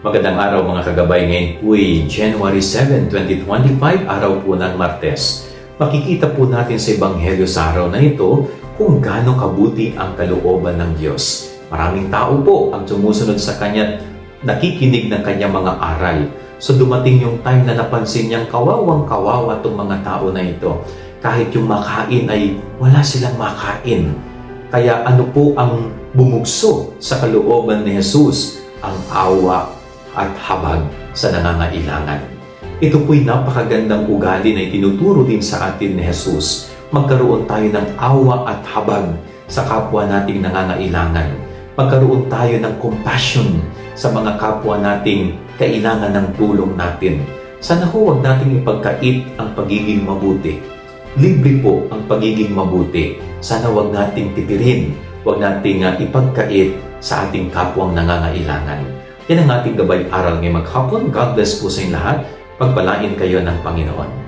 Magandang araw mga kagabay, ngayon po'y January 7, 2025, araw po ng Martes. Makikita po natin sa Ebanghelyo sa araw na ito kung gaano kabuti ang kalooban ng Diyos. Maraming tao po ang sumusunod sa Kanya, nakikinig ng Kanyang mga aral. So dumating yung time na napansin niyang kawawang-kawawa itong mga tao na ito. Kahit yung makain ay wala silang makain. Kaya ano po ang bumugso sa kalooban ni Jesus? Ang awa at habag sa nangangailangan. Ito po'y napakagandang ugali na itinuturo din sa atin ni Jesus. Magkaroon tayo ng awa at habag sa kapwa nating nangangailangan. Magkaroon tayo ng compassion sa mga kapwa nating kailangan ng tulong natin. Sana huwag nating ipagkait ang pagiging mabuti. Libre po ang pagiging mabuti. Sana huwag nating tipirin, huwag nating ipagkait sa ating kapwang nangangailangan. Yan ang ating gabay aral ngayong maghapon. God bless po sa inyo lahat. Pagpalain kayo ng Panginoon.